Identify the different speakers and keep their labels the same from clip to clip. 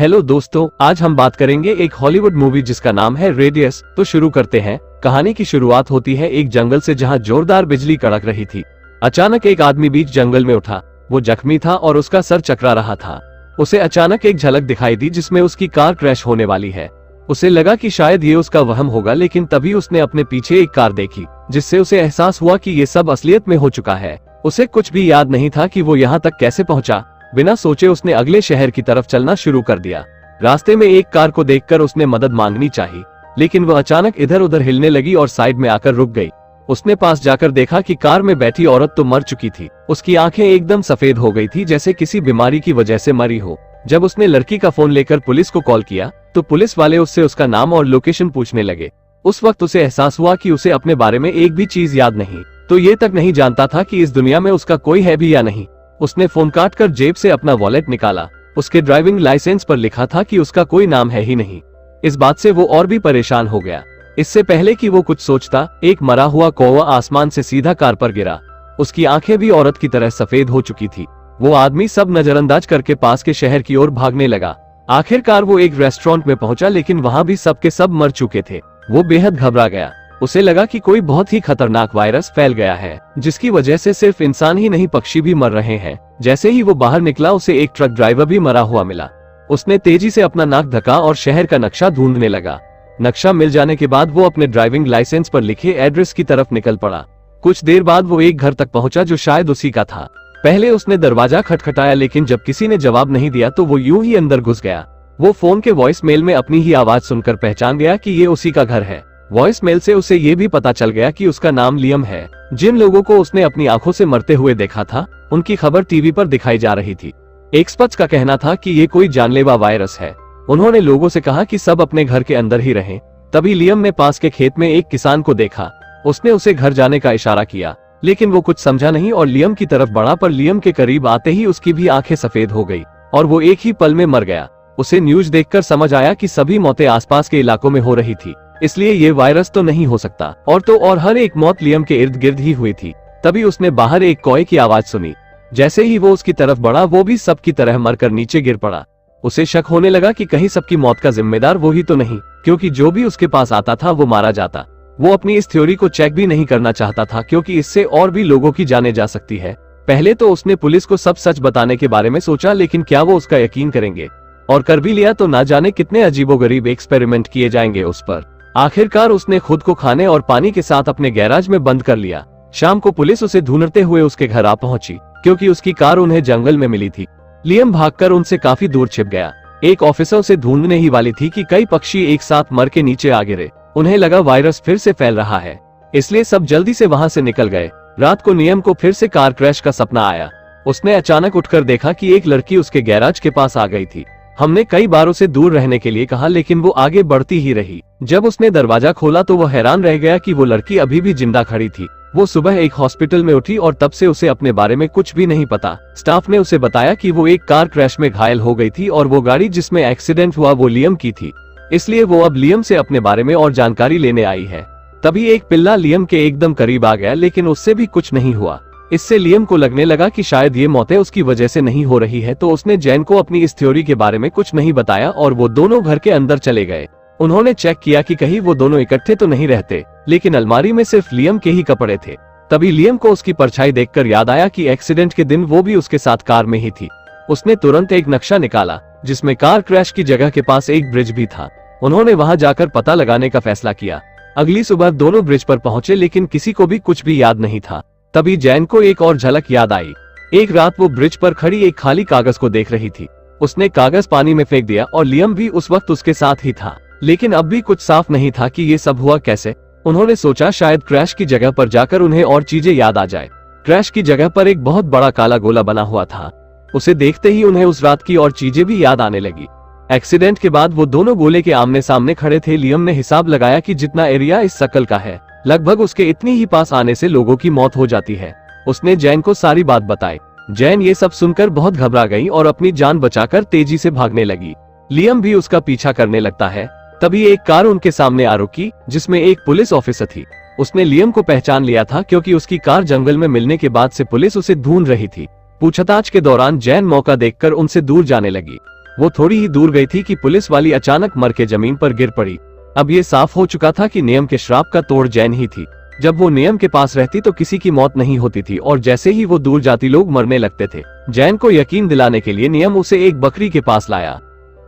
Speaker 1: Hello दोस्तों, आज हम बात करेंगे एक हॉलीवुड मूवी जिसका नाम है रेडियस। तो शुरू करते हैं। कहानी की शुरुआत होती है एक जंगल से जहां जोरदार बिजली कड़क रही थी। अचानक एक आदमी बीच जंगल में उठा। वो जख्मी था और उसका सर चकरा रहा था। उसे अचानक एक झलक दिखाई दी जिसमें उसकी कार क्रैश होने वाली है। उसे लगा कि शायद ये उसका वहम होगा, लेकिन तभी उसने अपने पीछे एक कार देखी जिससे उसे एहसास हुआ कि ये सब असलियत में हो चुका है। उसे कुछ भी याद नहीं था कि वो यहाँ तक कैसे पहुंचा। बिना सोचे उसने अगले शहर की तरफ चलना शुरू कर दिया। रास्ते में एक कार को देखकर उसने मदद मांगनी चाहिए, लेकिन वह अचानक इधर उधर हिलने लगी और साइड में आकर रुक गई। उसने पास जाकर देखा कि कार में बैठी औरत तो मर चुकी थी। उसकी आंखें एकदम सफेद हो गई थी, जैसे किसी बीमारी की वजह से मरी हो। जब उसने लड़की का फोन लेकर पुलिस को कॉल किया तो पुलिस वाले उससे उसका नाम और लोकेशन पूछने लगे। उस वक्त उसे एहसास हुआ कि उसे अपने बारे में एक भी चीज याद नहीं, तो ये तक नहीं जानता था कि इस दुनिया में उसका कोई है भी या नहीं। उसने फोन काट कर जेब से अपना वॉलेट निकाला। उसके ड्राइविंग लाइसेंस पर लिखा था कि उसका कोई नाम है ही नहीं। इस बात से वो और भी परेशान हो गया। इससे पहले कि वो कुछ सोचता, एक मरा हुआ कौवा आसमान से सीधा कार पर गिरा। उसकी आंखें भी औरत की तरह सफेद हो चुकी थी। वो आदमी सब नजरअंदाज करके पास के शहर की ओर भागने लगा। आखिरकार वो एक रेस्टोरेंट में पहुंचा, लेकिन वहां भी सब के सब मर चुके थे। वो बेहद घबरा गया। उसे लगा कि कोई बहुत ही खतरनाक वायरस फैल गया है, जिसकी वजह से सिर्फ इंसान ही नहीं पक्षी भी मर रहे हैं। जैसे ही वो बाहर निकला उसे एक ट्रक ड्राइवर भी मरा हुआ मिला। उसने तेजी से अपना नाक ढका और शहर का नक्शा ढूंढने लगा। नक्शा मिल जाने के बाद वो अपने ड्राइविंग लाइसेंस पर लिखे एड्रेस की तरफ निकल पड़ा। कुछ देर बाद वो एक घर तक पहुंचा जो शायद उसी का था। पहले उसने दरवाजा खटखटाया, लेकिन जब किसी ने जवाब नहीं दिया तो वो यूं ही अंदर घुस गया। वो फोन के वॉइस मेल में अपनी ही आवाज सुनकर पहचान गया कि ये उसी का घर है। वॉइस मेल से उसे ये भी पता चल गया कि उसका नाम लियम है। जिन लोगों को उसने अपनी आंखों से मरते हुए देखा था, उनकी खबर टीवी पर दिखाई जा रही थी। एक्सपर्ट्स का कहना था कि ये कोई जानलेवा वायरस है। उन्होंने लोगों से कहा कि सब अपने घर के अंदर ही रहें। तभी लियम ने पास के खेत में एक किसान को देखा। उसने उसे घर जाने का इशारा किया, लेकिन वो कुछ समझा नहीं और लियम की तरफ बढ़ा, पर लियम के करीब आते ही उसकी भी आंखें सफेद हो गई और वो एक ही पल में मर गया। उसे न्यूज देखकर समझ आया कि सभी मौतें आसपास के इलाकों में हो रही थी, इसलिए ये वायरस तो नहीं हो सकता। और हर एक मौत लियम के इर्द गिर्द ही हुई थी। तभी उसने बाहर एक कौवे की आवाज सुनी। जैसे ही वो उसकी तरफ बढ़ा, वो भी सबकी तरह मरकर नीचे गिर पड़ा। उसे शक होने लगा कि कहीं सबकी मौत का जिम्मेदार वो ही तो नहीं, क्योंकि जो भी उसके पास आता था वो मारा जाता। वो अपनी इस थ्योरी को चेक भी नहीं करना चाहता था, क्योंकि इससे और भी लोगों की जाने जा सकती है। पहले तो उसने पुलिस को सब सच बताने के बारे में सोचा, लेकिन क्या वो उसका यकीन करेंगे? और कर भी लिया तो ना जाने कितने अजीबोगरीब एक्सपेरिमेंट किए जाएंगे उस पर। आखिरकार उसने खुद को खाने और पानी के साथ अपने गैराज में बंद कर लिया। शाम को पुलिस उसे ढूंढते हुए उसके घर आ पहुंची, क्योंकि उसकी कार उन्हें जंगल में मिली थी। लियम भागकर उनसे काफी दूर छिप गया। एक ऑफिसर उसे ढूंढने ही वाली थी कि कई पक्षी एक साथ मर के नीचे आ गिरे। उन्हें लगा वायरस फिर से फैल रहा है, इसलिए सब जल्दी से वहां से निकल गए। रात को लियम को फिर से कार क्रैश का सपना आया। उसने अचानक उठकर देखा कि एक लड़की उसके गैराज के पास आ गई थी। हमने कई बार उसे दूर रहने के लिए कहा, लेकिन वो आगे बढ़ती ही रही। जब उसने दरवाजा खोला तो वो हैरान रह गया कि वो लड़की अभी भी जिंदा खड़ी थी। वो सुबह एक हॉस्पिटल में उठी और तब से उसे अपने बारे में कुछ भी नहीं पता। स्टाफ ने उसे बताया कि वो एक कार क्रैश में घायल हो गई थी और वो गाड़ी जिसमें एक्सीडेंट हुआ वो लियम की थी, इसलिए वो अब लियम से अपने बारे में और जानकारी लेने आई है। तभी एक पिल्ला लियम के एकदम करीब आ गया, लेकिन उससे भी कुछ नहीं हुआ। इससे लियम को लगने लगा कि शायद ये मौतें उसकी वजह से नहीं हो रही है, तो उसने जैन को अपनी इस थ्योरी के बारे में कुछ नहीं बताया और वो दोनों घर के अंदर चले गए। उन्होंने चेक किया कि कहीं वो दोनों इकट्ठे तो नहीं रहते, लेकिन अलमारी में सिर्फ लियम के ही कपड़े थे। तभी लियम को उसकी परछाई देखकर याद आया कि एक्सीडेंट के दिन वो भी उसके साथ कार में ही थी। उसने तुरंत एक नक्शा निकाला जिसमें कार क्रैश की जगह के पास एक ब्रिज भी था। उन्होंने वहां जाकर पता लगाने का फैसला किया। अगली सुबह दोनों ब्रिज पर पहुंचे, लेकिन किसी को भी कुछ भी याद नहीं था। तभी जैन को एक और झलक याद आई। एक रात वो ब्रिज पर खड़ी एक खाली कागज को देख रही थी। उसने कागज पानी में फेंक दिया और लियम भी उस वक्त उसके साथ ही था, लेकिन अब भी कुछ साफ नहीं था कि ये सब हुआ कैसे। उन्होंने सोचा शायद क्रैश की जगह पर जाकर उन्हें और चीजें याद आ जाए। क्रैश की जगह पर एक बहुत बड़ा काला गोला बना हुआ था। उसे देखते ही उन्हें उस रात की और चीजें भी याद आने लगी। एक्सीडेंट के बाद वो दोनों गोले के आमने सामने खड़े थे। लियम ने हिसाब लगाया कि जितना एरिया इस सर्कल का है, लगभग उसके इतनी ही पास आने से लोगों की मौत हो जाती है। उसने जैन को सारी बात बताई। जैन ये सब सुनकर बहुत घबरा गई और अपनी जान बचाकर तेजी से भागने लगी। लियम भी उसका पीछा करने लगता है। तभी एक कार उनके सामने आ रुकी, जिसमें एक पुलिस ऑफिसर थी। उसने लियम को पहचान लिया था, क्योंकि उसकी कार जंगल में मिलने के बाद से पुलिस उसे ढूंढ रही थी। पूछताछ के दौरान जैन मौका देखकर उनसे दूर जाने लगी। वो थोड़ी ही दूर गई थी कि पुलिस वाली अचानक मर के जमीन पर गिर पड़ी। अब ये साफ हो चुका था कि नियम के श्राप का तोड़ जैन ही थी। जब वो नियम के पास रहती तो किसी की मौत नहीं होती थी और जैसे ही वो दूर जाती लोग मरने लगते थे। जैन को यकीन दिलाने के लिए नियम उसे एक बकरी के पास लाया।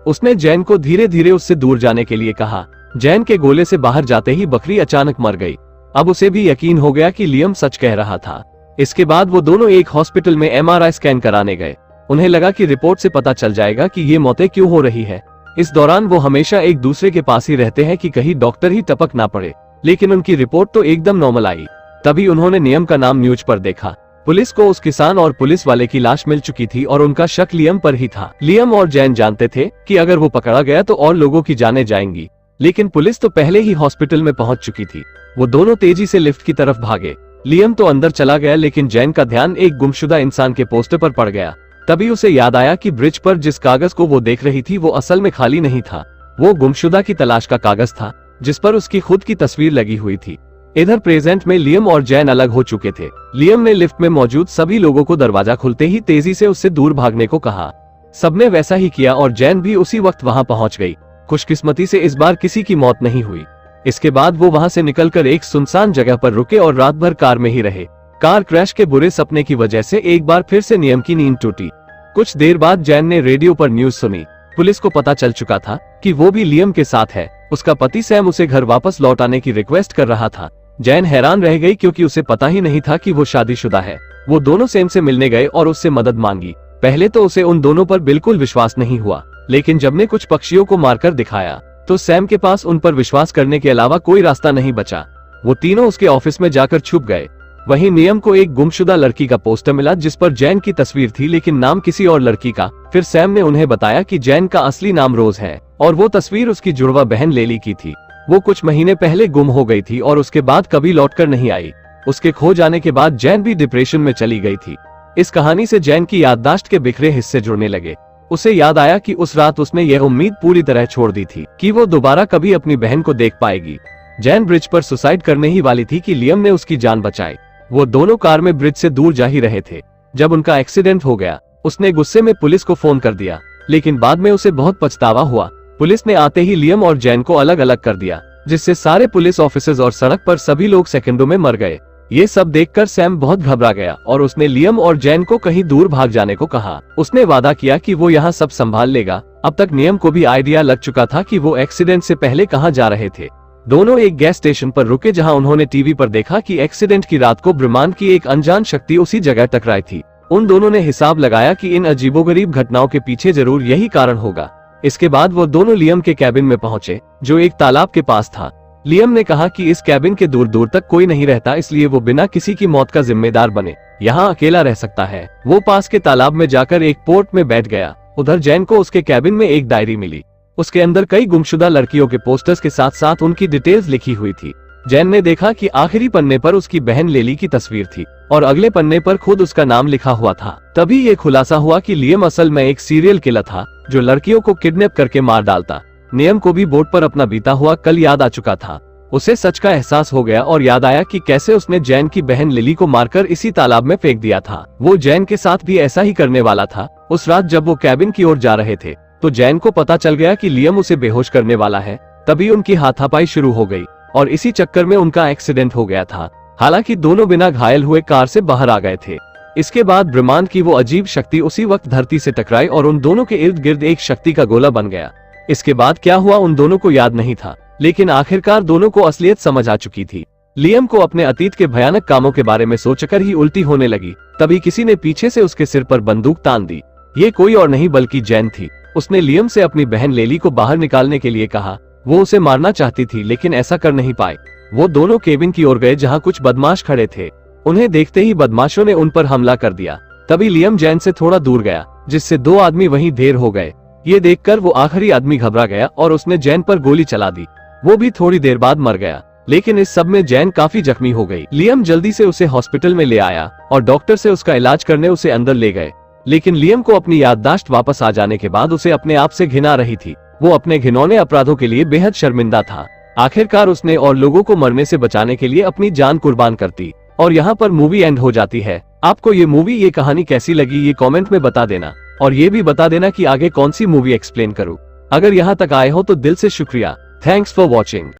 Speaker 1: उसने जैन को धीरे धीरे उससे दूर जाने के लिए कहा। जैन के गोले से बाहर जाते ही बकरी अचानक मर गई। अब उसे भी यकीन हो गया कि लियम सच कह रहा था। इसके बाद वो दोनों एक हॉस्पिटल में MRI स्कैन कराने गए। उन्हें लगा कि रिपोर्ट से पता चल जाएगा कि ये मौतें क्यों हो रही है। इस दौरान वो हमेशा एक दूसरे के पास ही रहते हैं कि कहीं डॉक्टर ही टपक ना पड़े, लेकिन उनकी रिपोर्ट तो एकदम नॉर्मल आई। तभी उन्होंने नियम का नाम न्यूज पर देखा। पुलिस को उस किसान और पुलिस वाले की लाश मिल चुकी थी और उनका शक लियम पर ही था। लियम और जैन जानते थे कि अगर वो पकड़ा गया तो और लोगों की जानें जाएंगी, लेकिन पुलिस तो पहले ही हॉस्पिटल में पहुंच चुकी थी। वो दोनों तेजी से लिफ्ट की तरफ भागे। लियम तो अंदर चला गया, लेकिन जैन का ध्यान एक गुमशुदा इंसान के पोस्टर पर पड़ गया। तभी उसे याद आया कि ब्रिज पर जिस कागज को वो देख रही थी वो असल में खाली नहीं था। वो गुमशुदा की तलाश का कागज था जिस पर उसकी खुद की तस्वीर लगी हुई थी। इधर प्रेजेंट में लियम और जैन अलग हो चुके थे। लियम ने लिफ्ट में मौजूद सभी लोगों को दरवाजा खुलते ही तेजी से उससे दूर भागने को कहा। सबने वैसा ही किया और जैन भी उसी वक्त वहां पहुंच गई। खुशकिस्मती से इस बार किसी की मौत नहीं हुई। इसके बाद वो वहां से निकलकर एक सुनसान जगह पर रुके और रात भर कार में ही रहे। कार क्रैश के बुरे सपने की वजह से एक बार फिर से नियम की नींद टूटी। कुछ देर बाद जैन ने रेडियो पर न्यूज सुनी। पुलिस को पता चल चुका था कि वो भी लियम के साथ है। उसका पति सैम उसे घर वापस लौट आने की रिक्वेस्ट कर रहा था। जैन हैरान रह गई क्योंकि उसे पता ही नहीं था कि वो शादीशुदा है। वो दोनों सैम से मिलने गए और उससे मदद मांगी। पहले तो उसे उन दोनों पर बिल्कुल विश्वास नहीं हुआ, लेकिन जब ने कुछ पक्षियों को मारकर दिखाया तो सैम के पास उन पर विश्वास करने के अलावा कोई रास्ता नहीं बचा। वो तीनों उसके ऑफिस में जाकर छुप गए। वहीं नियम को एक गुमशुदा लड़की का पोस्टर मिला जिस पर जैन की तस्वीर थी, लेकिन नाम किसी और लड़की का। फिर सैम ने उन्हें बताया कि जैन का असली नाम रोज है और वो तस्वीर उसकी जुड़वा बहन लेली की थी। वो कुछ महीने पहले गुम हो गई थी और उसके बाद कभी लौटकर नहीं आई। उसके खो जाने के बाद जैन भी डिप्रेशन में चली गई थी। इस कहानी से जैन की याददाश्त के बिखरे हिस्से जुड़ने लगे। उसे याद आया कि उस रात उसने यह उम्मीद पूरी तरह छोड़ दी थी कि वो दोबारा कभी अपनी बहन को देख पाएगी। जैन ब्रिज पर सुसाइड करने ही वाली थी कि लियम ने उसकी जान बचाई। वो दोनों कार में ब्रिज से दूर जा ही रहे थे जब उनका एक्सीडेंट हो गया। उसने गुस्से में पुलिस को फोन कर दिया, लेकिन बाद में उसे बहुत पछतावा हुआ। पुलिस ने आते ही लियम और जैन को अलग अलग कर दिया, जिससे सारे पुलिस ऑफिसर्स और सड़क पर सभी लोग सेकंडों में मर गए। ये सब देखकर सैम बहुत घबरा गया और उसने लियम और जैन को कहीं दूर भाग जाने को कहा। उसने वादा किया कि वो यहाँ सब संभाल लेगा। अब तक नियम को भी आइडिया लग चुका था कि वो एक्सीडेंट से पहले कहाँ जा रहे थे। दोनों एक गैस स्टेशन पर रुके जहां उन्होंने टीवी पर देखा कि एक्सीडेंट की रात को ब्रह्मांड की एक अनजान शक्ति उसी जगह टकराई थी। उन दोनों ने हिसाब लगाया कि इन अजीबोगरीब घटनाओं के पीछे जरूर यही कारण होगा। इसके बाद वो दोनों लियम के कैबिन में पहुंचे जो एक तालाब के पास था। लियम ने कहा कि इस कैबिन के दूर दूर तक कोई नहीं रहता, इसलिए वो बिना किसी की मौत का जिम्मेदार बने यहाँ अकेला रह सकता है। वो पास के तालाब में जाकर एक पोर्ट में बैठ गया। उधर जैन को उसके कैबिन में एक डायरी मिली। उसके अंदर कई गुमशुदा लड़कियों के पोस्टर्स के साथ साथ उनकी डिटेल्स लिखी हुई थी। जैन ने देखा कि आखिरी पन्ने पर उसकी बहन लेली की तस्वीर थी और अगले पन्ने पर खुद उसका नाम लिखा हुआ था। तभी ये खुलासा हुआ कि लियम असल में एक सीरियल किलर था जो लड़कियों को किडनैप करके मार डालता। नियम को भी बोट पर अपना बीता हुआ कल याद आ चुका था। उसे सच का एहसास हो गया और याद आया कि कैसे उसने जैन की बहन लिली को मारकर इसी तालाब में फेंक दिया था। वो जैन के साथ भी ऐसा ही करने वाला था। उस रात जब वो कैबिन की ओर जा रहे थे तो जैन को पता चल गया कि लियम उसे बेहोश करने वाला है। तभी उनकी हाथापाई शुरू हो गई और इसी चक्कर में उनका एक्सीडेंट हो गया था। हालांकि दोनों बिना घायल हुए कार से बाहर आ गए थे। इसके बाद ब्रह्मांड की वो अजीब शक्ति उसी वक्त धरती से टकराई और उन दोनों के इर्द गिर्द एक शक्ति का गोला बन गया। इसके बाद क्या हुआ उन दोनों को याद नहीं था, लेकिन आखिरकार दोनों को असलियत समझ आ चुकी थी। लियम को अपने अतीत के भयानक कामों के बारे में सोचकर ही उल्टी होने लगी। तभी किसी ने पीछे से उसके सिर पर बंदूक तान दी। ये कोई और नहीं बल्कि जैन थी। उसने लियम से अपनी बहन लेली को बाहर निकालने के लिए कहा। वो उसे मारना चाहती थी लेकिन ऐसा कर नहीं पाए। वो दोनों केबिन की ओर गए जहां कुछ बदमाश खड़े थे। उन्हें देखते ही बदमाशों ने उन पर हमला कर दिया। तभी लियम जैन से थोड़ा दूर गया, जिससे दो आदमी वहीं ढेर हो गए। ये देखकर वो आखिरी आदमी घबरा गया और उसने जैन पर गोली चला दी। वो भी थोड़ी देर बाद मर गया, लेकिन इस सब में जैन काफी जख्मी हो गई। लियम जल्दी से उसे हॉस्पिटल में ले आया और डॉक्टर से उसका इलाज करने उसे अंदर ले गए। लेकिन लियम को अपनी याददाश्त वापस आ जाने के बाद उसे अपने आप से घिना रही थी। वो अपने घिनौने अपराधों के लिए बेहद शर्मिंदा था। आखिरकार उसने और लोगों को मरने से बचाने के लिए अपनी जान कुर्बान करती। और यहाँ पर मूवी एंड हो जाती है। आपको ये मूवी, ये कहानी कैसी लगी, ये कमेंट में बता देना। और ये भी बता देना कि आगे कौन सी मूवी एक्सप्लेन करूं। अगर यहाँ तक आए हो तो दिल से शुक्रिया। Thanks for watching.